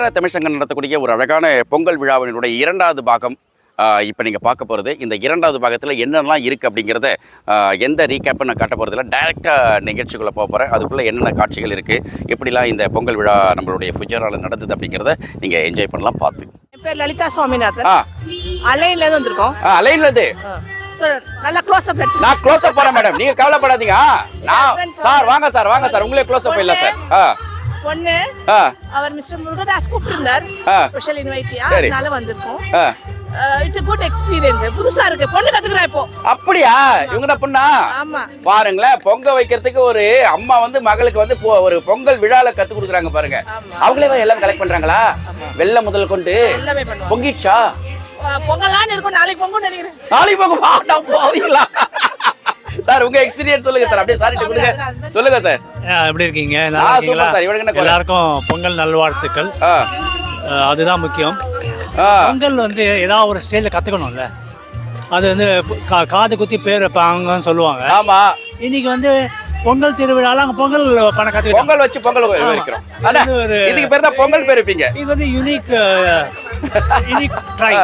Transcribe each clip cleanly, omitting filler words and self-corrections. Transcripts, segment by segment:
சுயர தமிழ் சங்கம் நடத்தக்கூடிய ஒரு அழகான பொங்கல் விழாவினுடைய இரண்டாவது பாகம் இப்போ நீங்கள் பார்க்க போகிறது. இந்த இரண்டாவது பாகத்தில் என்னென்னலாம் இருக்குது அப்படிங்கிறத எந்த ரீகேப்பும் நான் காட்ட போகிறதில்ல. டைரெக்டாக நிகழ்ச்சிக்குள்ளே போக போகிறேன். அதுக்குள்ளே என்னென்ன காட்சிகள் இருக்குது, எப்படிலாம் இந்த பொங்கல் விழா நம்மளுடைய ஃபுஜராவில் நடந்தது அப்படிங்கிறத நீங்கள் என்ஜாய் பண்ணலாம் பார்த்து. என் பேர் லலிதா சுவாமிநாதன். அலைன்லேருந்து வந்திருக்கோம். அலைன்லேருந்து நல்லா க்ளோஸ் அப் நான் க்ளோஸ் அப் போறேன் மேடம், நீங்க கவலைப்படாதீங்க. நான் சார் வாங்க சார் உங்களே க்ளோஸ் அப் இல்ல சார். பொண்ணு அவர் மிஸ்டர் முருகதாஸ் கூப்பிட்டிருந்தார், ஸ்பெஷல் இன்வைட்டியா, அதனால வந்திருக்கோம். It's a good experience. புதுசா இருக்கு, பொண்ணு கத்துக்கறா இப்போ. அப்படியா? இவங்க தான் பொண்ணா? ஆமா. பாருங்களேன், பொங்க வைக்கிறதுக்கு ஒரு அம்மா வந்து மகளுக்கு வந்து ஒரு பொங்கல் விழால கத்து கொடுக்குறாங்க பாருங்க. அவங்களே எல்லாம் கலெக்ட் பண்றாங்களா? வெள்ளை முதல் கொண்டு எல்லாமே பண்ணுவாங்க. பொங்கிச்சா? பொங்கலான்னு இருக்கும், நாளைக்கு பொங்கல் நினைக்கிறேன். நாளைக்கு பொங்க போவீங்களா? சார் உங்க எக்ஸ்பீரியன்ஸ் சொல்லுங்க சார். அப்படியே சார் கொடுங்க, சொல்லுங்க சார். எப்படி இருக்கீங்க? Super sir. இவங்க எல்லாருக்கும் பொங்கல் நல்வாழ்த்துக்கள். அதுதான் முக்கியம். பொங்கல் வந்து ஏதாவது ஒரு ஸ்டேஜில் கற்றுக்கணும்ல. அது வந்து காது குத்தி பேர் வைப்பாங்கன்னு சொல்லுவாங்க. ஆமா. இன்னைக்கு வந்து பொங்கல் திருவிழால அங்கே பொங்கல் பண்ண கற்றுக்க, பொங்கல் வச்சு பொங்கல் வைக்கிறோம். இதுக்கு பேர் தான் பொங்கல் பேர் வைப்பீங்க. இது வந்து யூனிக் ட்ரை.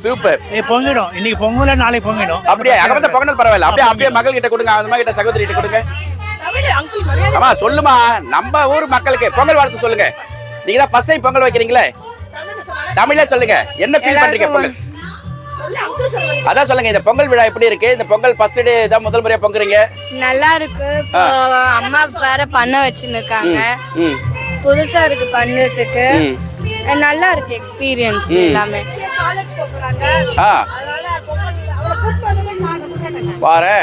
சூப்பர். பொங்கிடும், இன்னைக்கு பொங்கல நாளைக்கு பொங்கிடும். அப்படியே அகமத பொங்கல் பரவாயில்ல. அப்படியே மகள் கிட்ட கொடுங்க, அந்த மாதிரி கிட்ட சகோதரி கிட்ட கொடுங்க. ஆமா சொல்லுமா, நம்ம ஊர் மக்களுக்கு பொங்கல் வாழ்த்து சொல்லுங்க. நீங்க தான் ஃபர்ஸ்ட் டைம் பொங்கல் வைக்கிறீங்களே, தமிழ்ல சொல்லுங்க. என்ன ஃபீல் பண்றீங்க பொங்கல்? அதான் சொல்லுங்க. இந்த பொங்கல் விழா எப்படி இருக்கு? இந்த பொங்கல் ஃபர்ஸ்ட் டே தான் முதல் முறையா பொங்குறீங்க. நல்லா இருக்கு. அம்மா வேற பண்ண வச்சுருக்காங்க, புதுசா இருக்கு பண்ணதுக்கு. நல்லா இருக்கு எக்ஸ்பீரியன்ஸ் எல்லாமே. பாரு,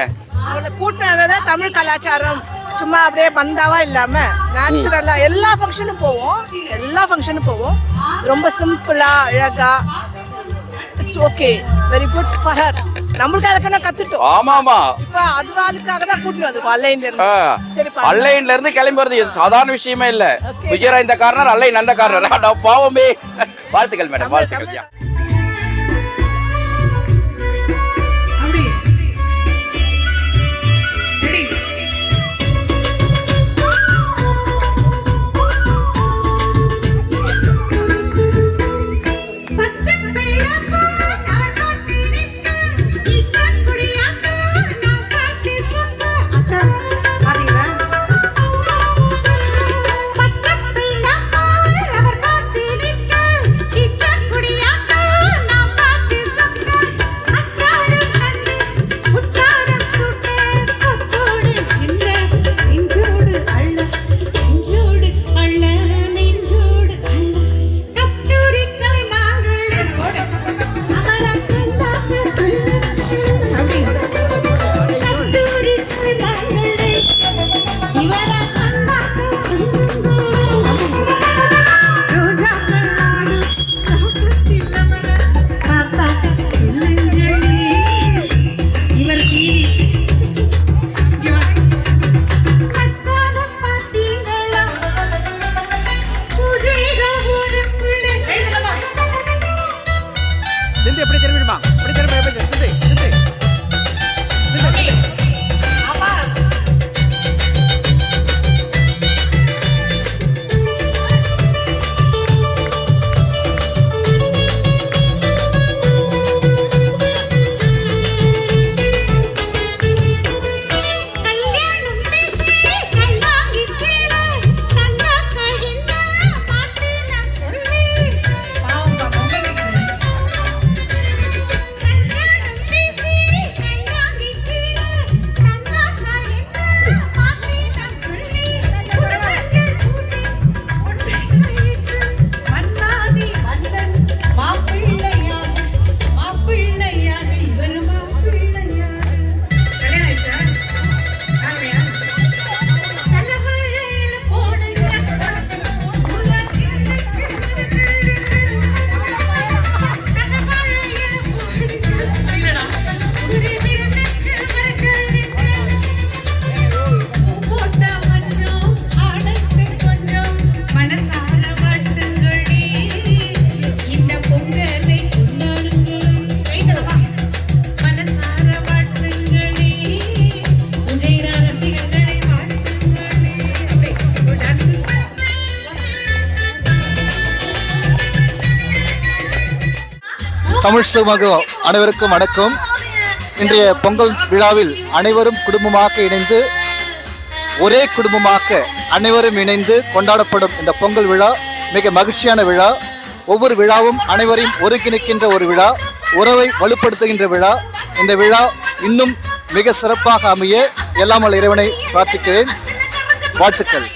கூட்டினதான் தமிழ் கலாச்சாரம் சும்மா அப்படியே பந்தாவா இல்லாம நேச்சுரலா எல்லா ஃபங்க்ஷனும் போவோம். ரொம்ப சிம்பிளா அழகா. It's okay, very good for her. நம்மளுக்கு அதுக்கான கத்துட்டோம். ஆமாமா. இப்ப அதுவாளுக்காக தான் கூட்டிட்டு வந்திருக்கோம் அலைன்ல இருந்து. சரி, அலைன்ல இருந்து கிளம்பி வருது சாதாரண விஷயமே இல்ல. விஜயரா இந்த கார்னர், அலைன் அந்த கார்னர். பாவமே. வாழ்த்துக்கள் மேடம், வாழ்த்துக்கள். தமிழ் சமூகம் அனைவருக்கும் வணக்கம். இன்றைய பொங்கல் விழாவில் அனைவரும் குடும்பமாக இணைந்து ஒரே குடும்பமாக அனைவரும் இணைந்து கொண்டாடப்படும் இந்த பொங்கல் விழா மிக மகிழ்ச்சியான விழா. ஒவ்வொரு விழாவும் அனைவரையும் ஒருங்கிணைக்கின்ற ஒரு விழா, உறவை வலுப்படுத்துகின்ற விழா. இந்த விழா இன்னும் மிக சிறப்பாக அமைய எல்லாம் வல்ல இறைவனை பிரார்த்திக்கிறேன். வாழ்த்துக்கள்.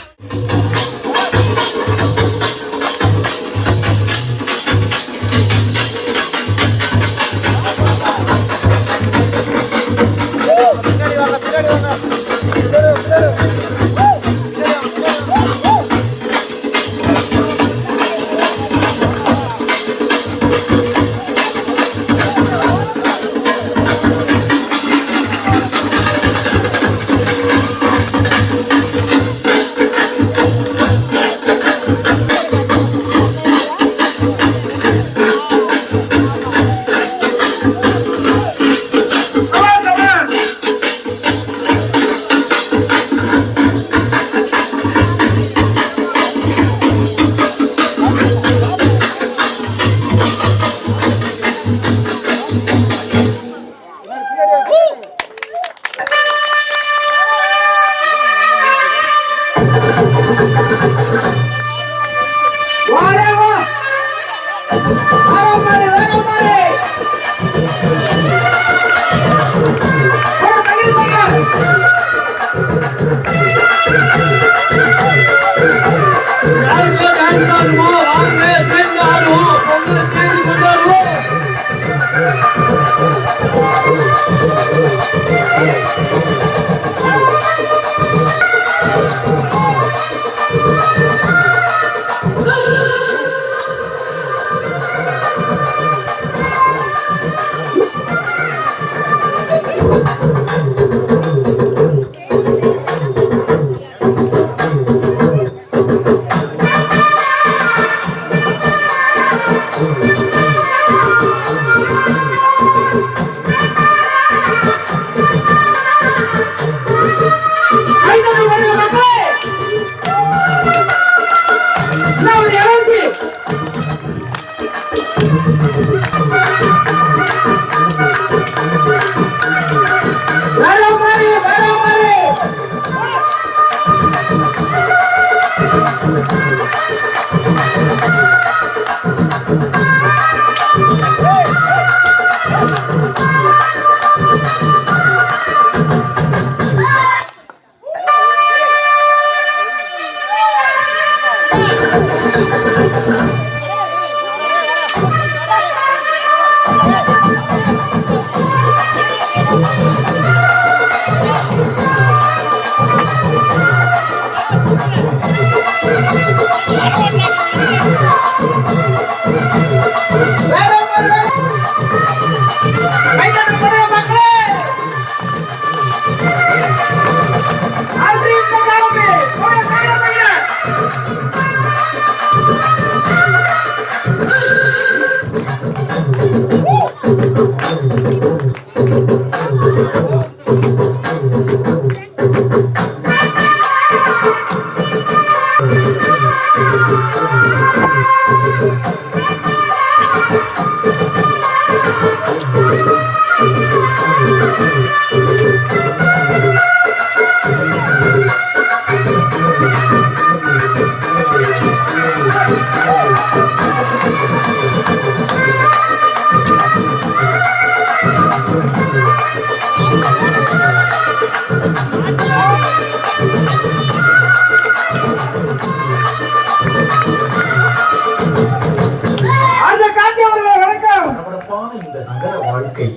இந்த நகர வாழ்க்கை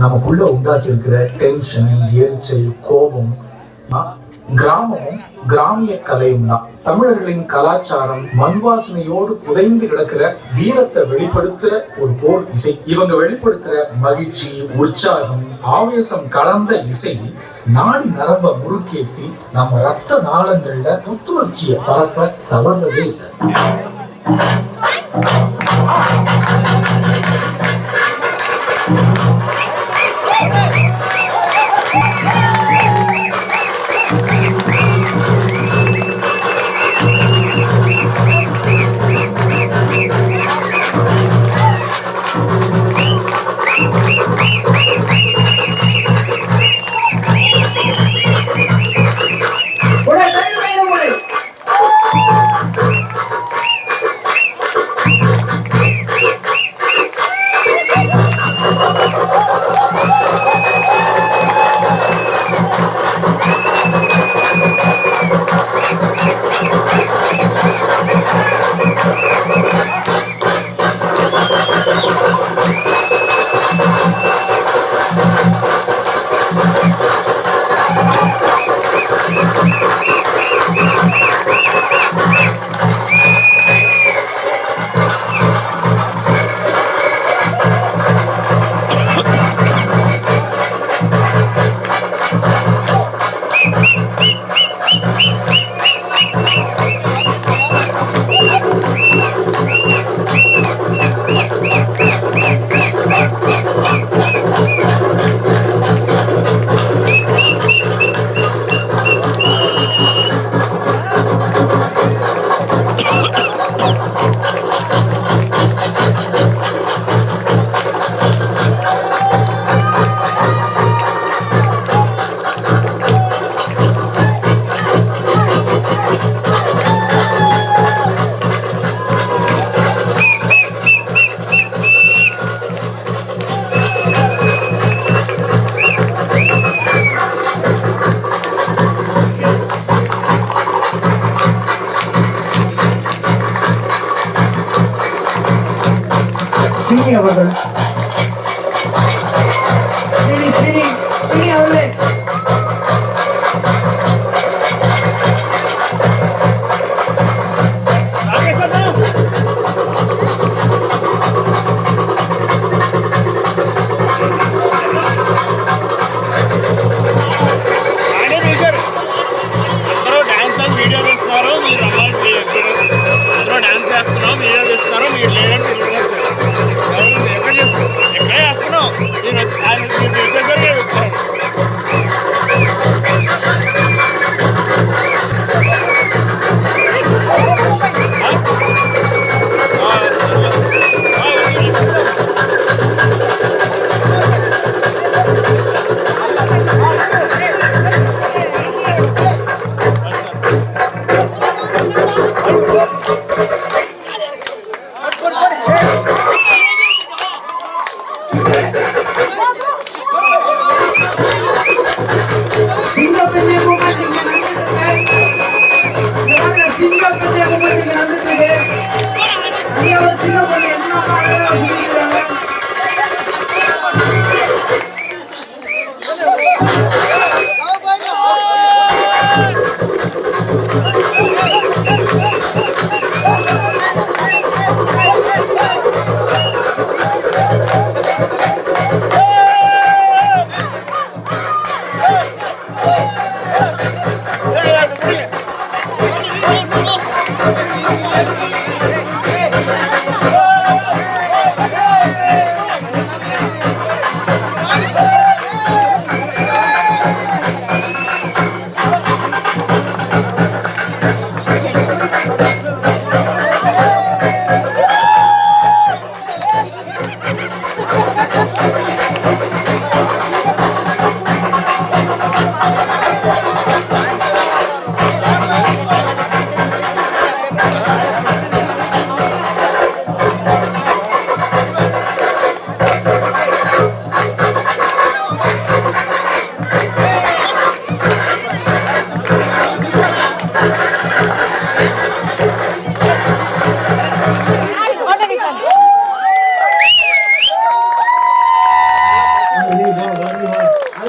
நமக்குள்ள உண்டாக்கி இருக்கிற டென்ஷன், எரிச்சல், கோபம், கிராமமும் கிராமிய கலையும் தான். தமிழர்களின் கலாச்சாரம் மண் வாசனையோடு புதைந்து கிடக்கிற வீரத்தை வெளிப்படுத்துற ஒரு போர் இசை. இவங்க வெளிப்படுத்துற மகிழ்ச்சி, உற்சாகம், ஆவேசம் கலந்த இசை நாடி நரம்ப முறுக்கேத்தி நம்ம ரத்த நாளங்கள்ல புத்துணர்ச்சியை பரப்ப தவறுனதே இல்லை.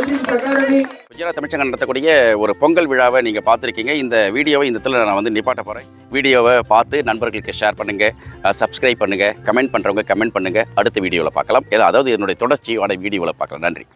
குஜராத் தமிழ்ச்சங்கம் நடத்தக்கூடிய ஒரு பொங்கல் விழாவை நீங்கள் பார்த்துருக்கீங்க. இந்த வீடியோவை இந்த இடத்துல நான் வந்து நிப்பாட்ட போகிறேன். வீடியோவை பார்த்து நண்பர்களுக்கு ஷேர் பண்ணுங்கள், சப்ஸ்கிரைப் பண்ணுங்கள், கமெண்ட் பண்ணுறவங்க கமெண்ட் பண்ணுங்கள். அடுத்த வீடியோவில் பார்க்கலாம். அதாவது என்னுடைய தொடர்ச்சியான வீடியோவில் பார்க்கலாம். நன்றி.